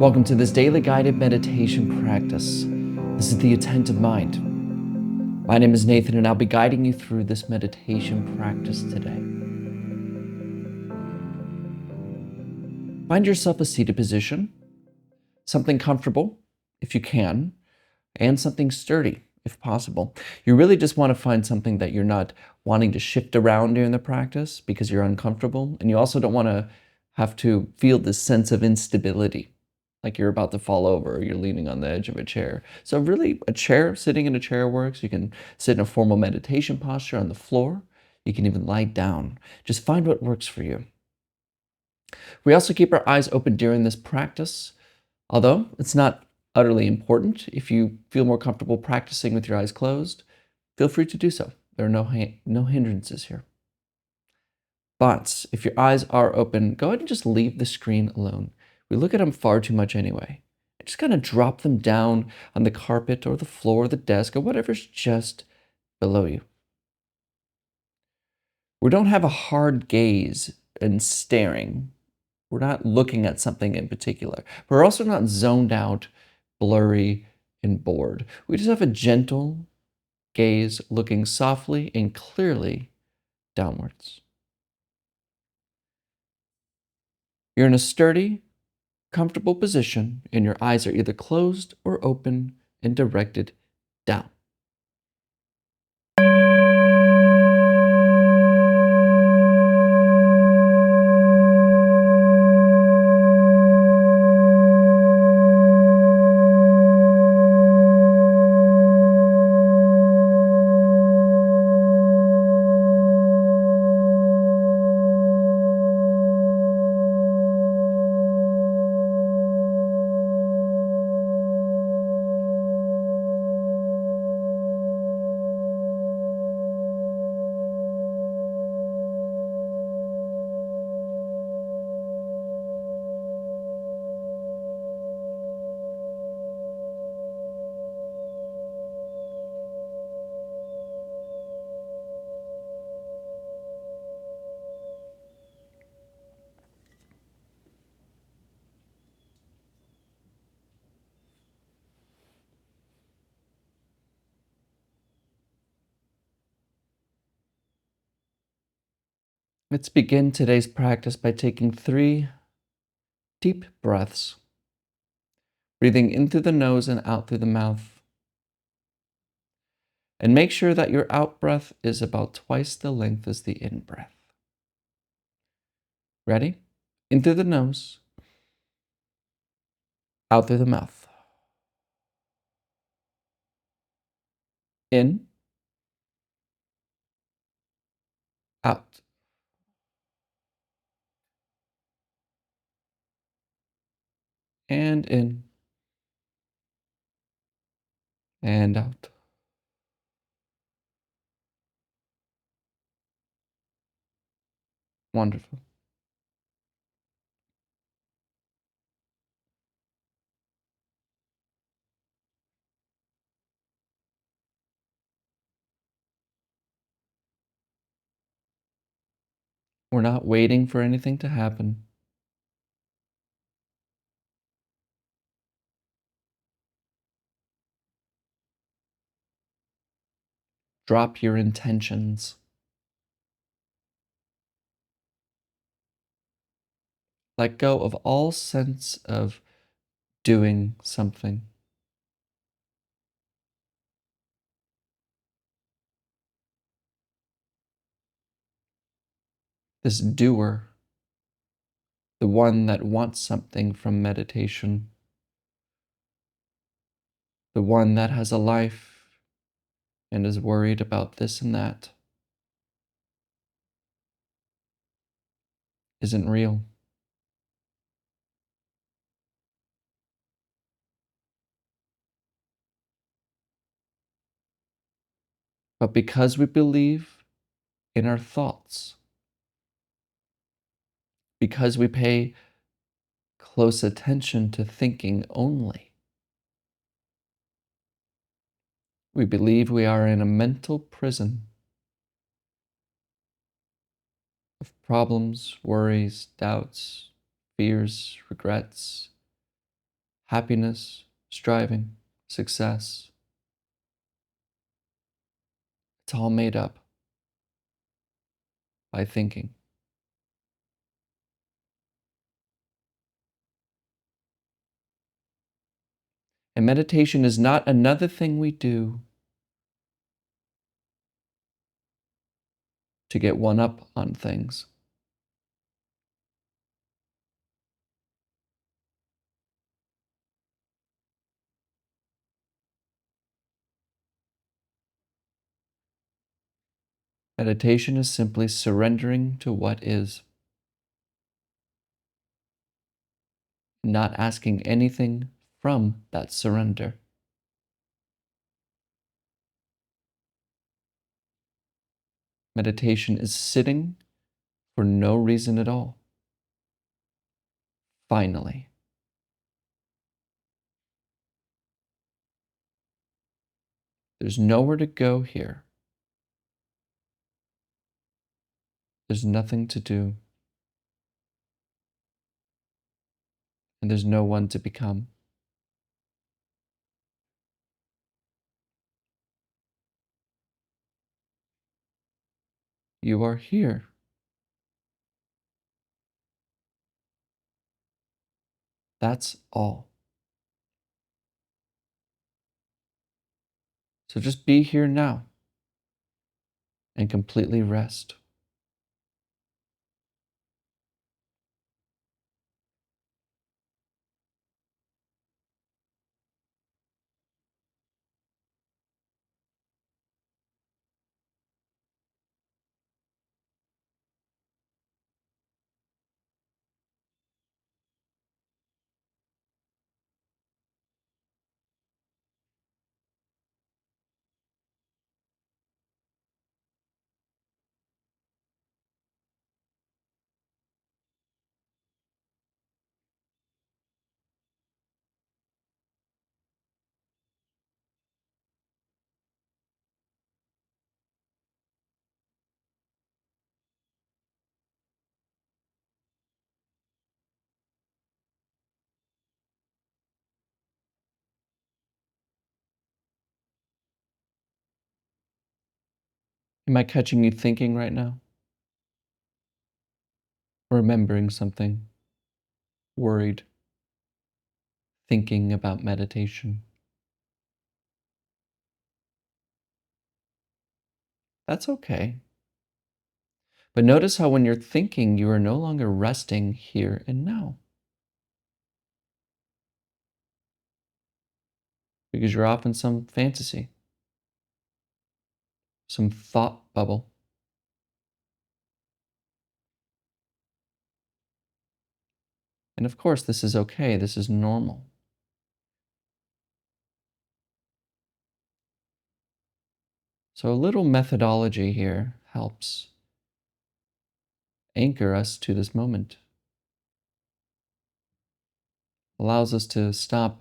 Welcome to this daily guided meditation practice. This is the Attentive Mind. My name is Nathan, and I'll be guiding you through this meditation practice today. Find yourself a seated position, something comfortable if you can, and something sturdy if possible. You really just want to find something that you're not wanting to shift around during the practice because you're uncomfortable, and you also don't want to have to feel this sense of instability, like you're about to fall over or you're leaning on the edge of a chair. So really, sitting in a chair works. You can sit in a formal meditation posture on the floor. You can even lie down. Just find what works for you. We also keep our eyes open during this practice, although it's not utterly important. If you feel more comfortable practicing with your eyes closed, feel free to do so. There are no hindrances here. But if your eyes are open, go ahead and just leave the screen alone. We look at them far too much anyway. Just kind of drop them down on the carpet or the floor or the desk or whatever's just below you. We don't have a hard gaze and staring. We're not looking at something in particular. We're also not zoned out, blurry, and bored. We just have a gentle gaze looking softly and clearly downwards. You're in a sturdy, comfortable position, and your eyes are either closed or open and directed down. Let's begin today's practice by taking 3 deep breaths, breathing in through the nose and out through the mouth. And make sure that your out breath is about twice the length as the in breath. Ready? In through the nose, out through the mouth. In, out. And in, and out. Wonderful. We're not waiting for anything to happen. Drop your intentions. Let go of all sense of doing something. This doer, the one that wants something from meditation, the one that has a life and is worried about this and that, isn't real. But because we believe in our thoughts, because we pay close attention to thinking only, we believe we are in a mental prison of problems, worries, doubts, fears, regrets, happiness, striving, success. It's all made up by thinking. And meditation is not another thing we do to get one up on things. Meditation is simply surrendering to what is, not asking anything from that surrender. Meditation is sitting for no reason at all. Finally. There's nowhere to go here. There's nothing to do. And there's no one to become. You are here. That's all. So just be here now and completely rest. Am I catching you thinking right now? Remembering something? Worried? Thinking about meditation? That's okay. But notice how when you're thinking, you are no longer resting here and now. Because you're off in some fantasy, some thought bubble. And of course, this is okay. This is normal. So a little methodology here helps anchor us to this moment. Allows us to stop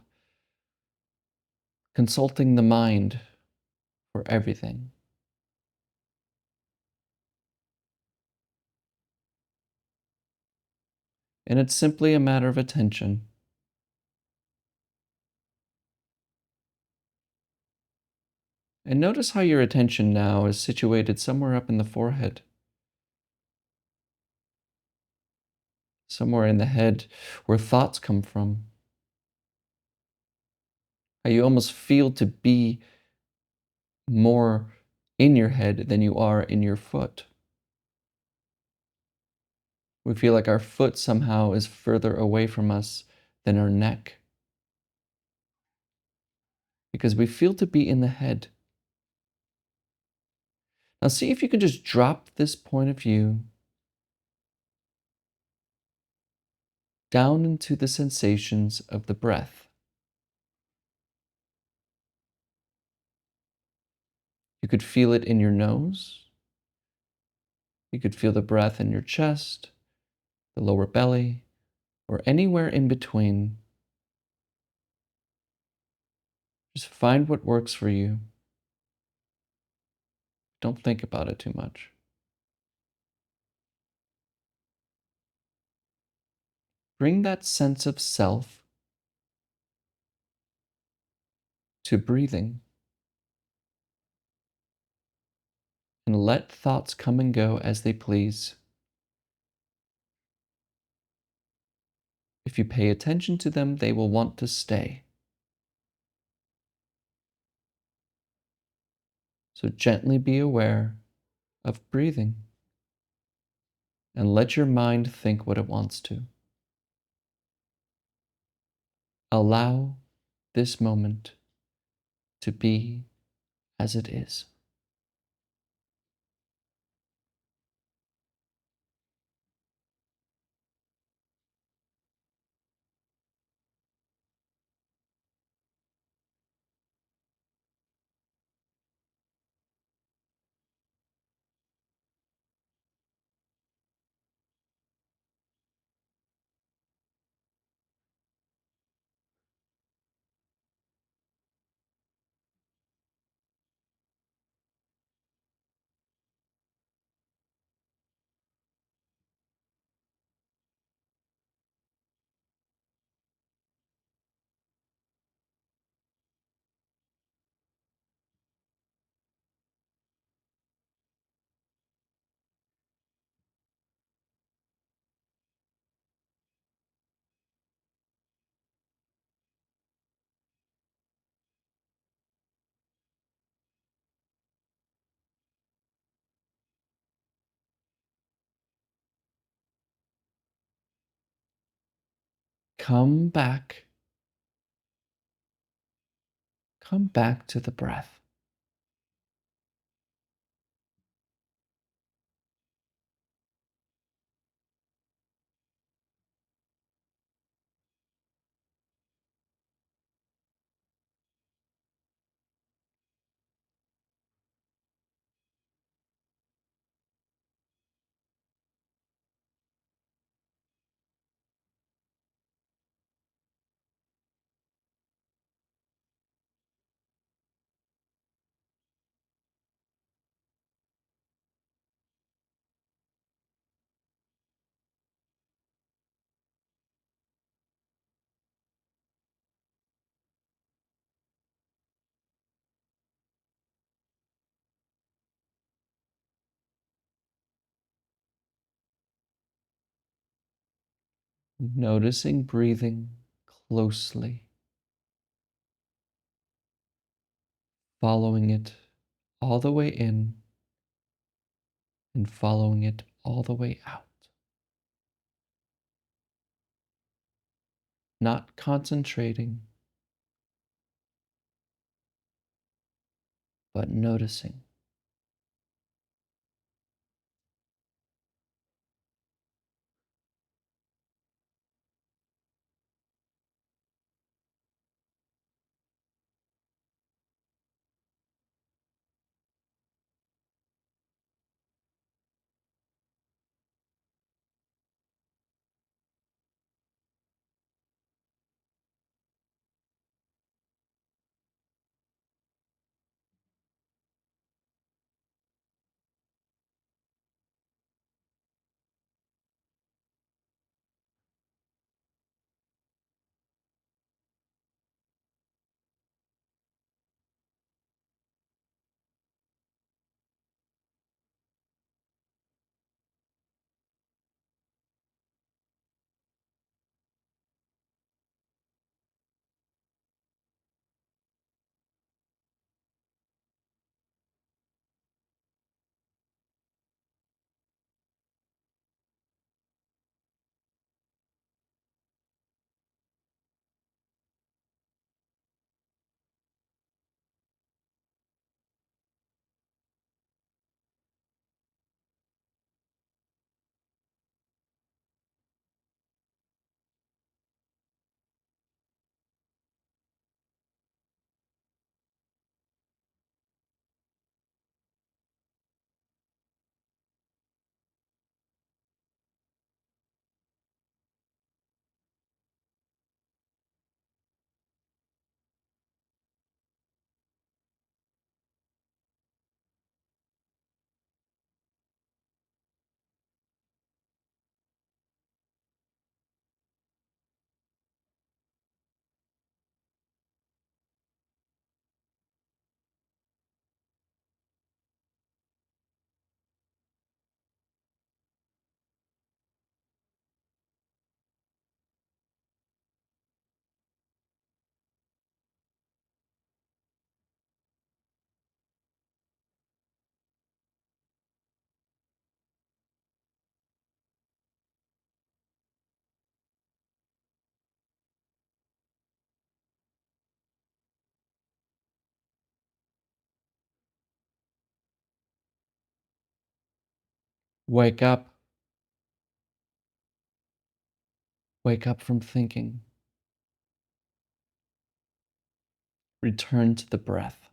consulting the mind for everything. And it's simply a matter of attention. And notice how your attention now is situated somewhere up in the forehead, somewhere in the head where thoughts come from. How you almost feel to be more in your head than you are in your foot. We feel like our foot somehow is further away from us than our neck, because we feel to be in the head. Now see if you can just drop this point of view down into the sensations of the breath. You could feel it in your nose. You could feel the breath in your chest, the lower belly, or anywhere in between. Just find what works for you. Don't think about it too much. Bring that sense of self to breathing and let thoughts come and go as they please. If you pay attention to them, they will want to stay. So gently be aware of breathing and let your mind think what it wants to. Allow this moment to be as it is. Come back. Come back to the breath. Noticing breathing closely, following it all the way in and following it all the way out. Not concentrating, but noticing. Wake up. Wake up from thinking. Return to the breath.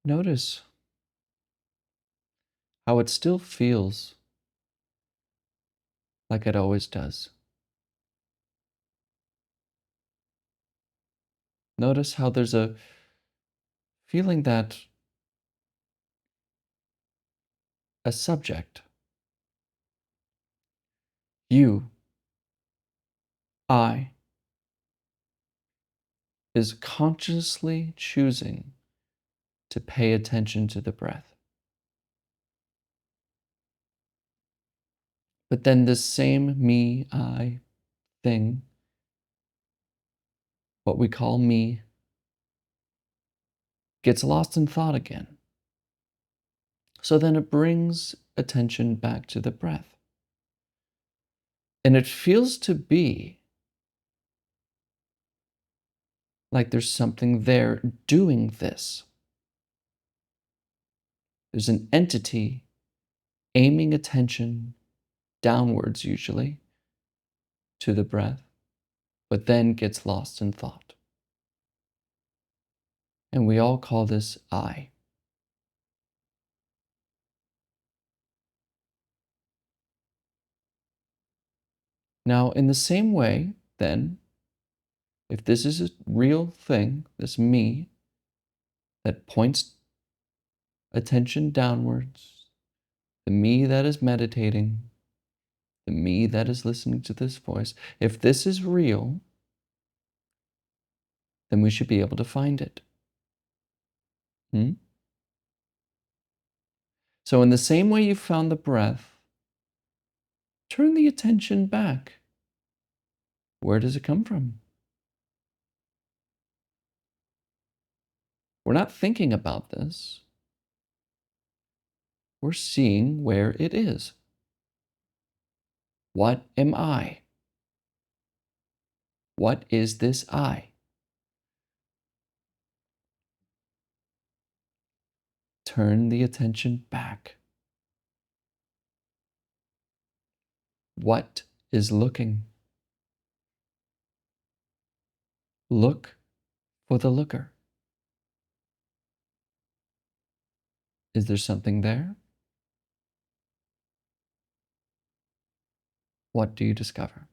Notice how it still feels like it always does. Notice how there's a feeling that a subject, you, I, is consciously choosing to pay attention to the breath. But then this same me, I thing, what we call me, gets lost in thought again. So then it brings attention back to the breath. And it feels to be like there's something there doing this. There's an entity aiming attention downwards, usually, to the breath, but then gets lost in thought. And we all call this I. Now, in the same way, then, if this is a real thing, this me that points attention downwards, the me that is meditating, the me that is listening to this voice, if this is real, then we should be able to find it. So, in the same way you found the breath, turn the attention back. Where does it come from? We're not thinking about this. We're seeing where it is. What am I? What is this I? Turn the attention back. What is looking? Look for the looker. Is there something there? What do you discover?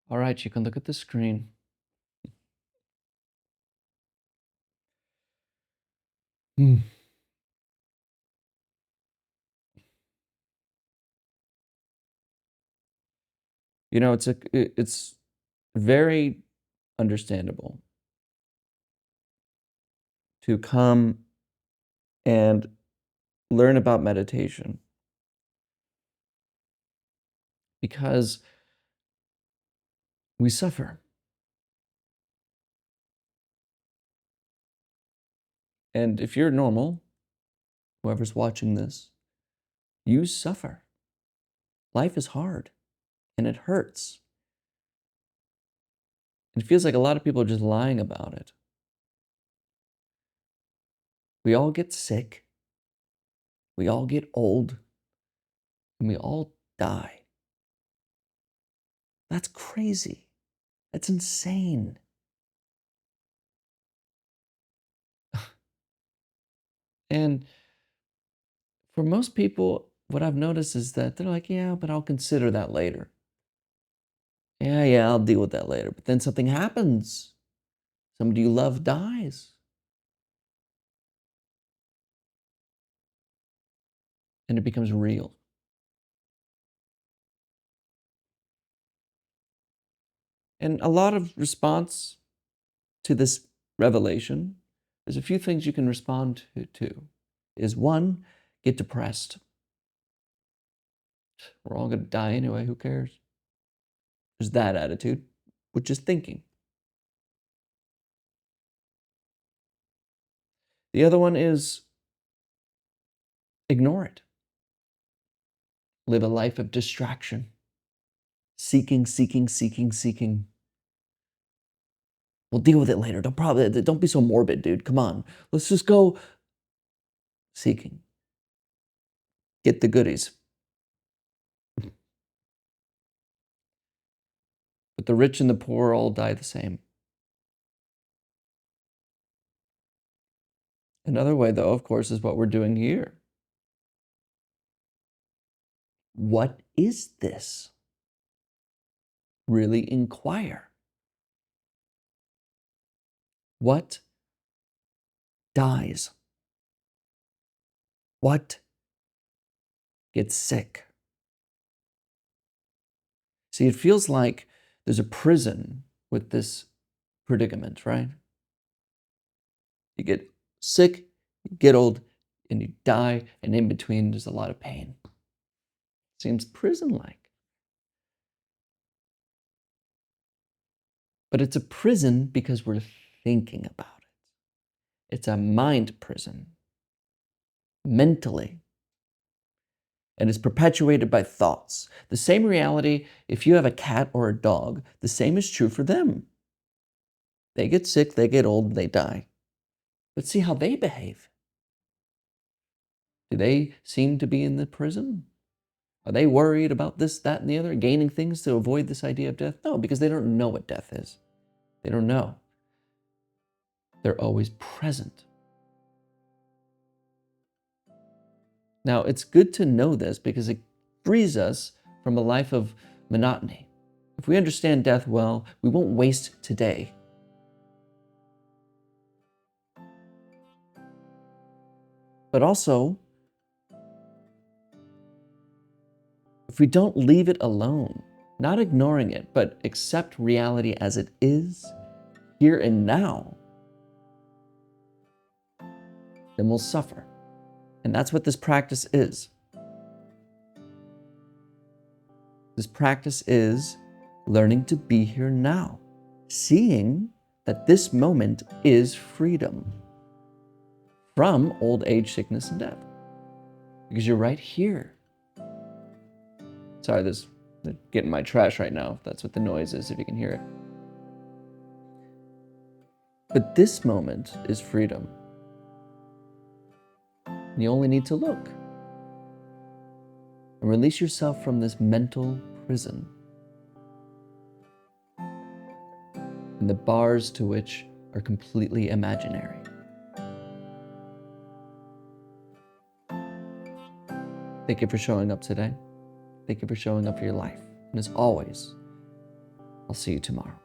All right, you can look at the screen. Hmm. You know, it's very understandable to come and learn about meditation because we suffer. And if you're normal, whoever's watching this, you suffer. Life is hard and it hurts. It feels like a lot of people are just lying about it. We all get sick, we all get old, and we all die. That's crazy. That's insane. And for most people, what I've noticed is that they're like, yeah, but I'll consider that later. Yeah, I'll deal with that later. But then something happens. Somebody you love dies. And it becomes real. And a lot of response to this revelation, there's a few things you can respond to. Is one, get depressed. We're all going to die anyway. Who cares? There's that attitude, which is thinking. The other one is ignore it. Live a life of distraction. Seeking, seeking, seeking, seeking. We'll deal with it later. Don't be so morbid, dude. Come on. Let's just go seeking. Get the goodies. But the rich and the poor all die the same. Another way, though, of course, is what we're doing here. What is this? Really inquire. What dies? What gets sick? See, it feels like there's a prison with this predicament, right? You get sick, you get old, and you die, and in between, there's a lot of pain. Seems prison-like. But it's a prison because we're thinking about it. It's a mind prison, mentally. And it's perpetuated by thoughts. The same reality, if you have a cat or a dog, the same is true for them. They get sick, they get old, they die. But see how they behave. Do they seem to be in the prison? Are they worried about this, that, and the other, gaining things to avoid this idea of death? No, because they don't know what death is. They don't know. They're always present. Now, it's good to know this because it frees us from a life of monotony. If we understand death well, we won't waste today. But also, if we don't leave it alone, not ignoring it, but accept reality as it is, here and now, then we'll suffer. And that's what this practice is. This practice is learning to be here now, seeing that this moment is freedom from old age, sickness, and death. Because you're right here. Sorry, they're getting my trash right now. That's what the noise is, if you can hear it. But this moment is freedom. You only need to look and release yourself from this mental prison and the bars to which are completely imaginary. Thank you for showing up today. Thank you for showing up for your life. And as always, I'll I'll see you tomorrow.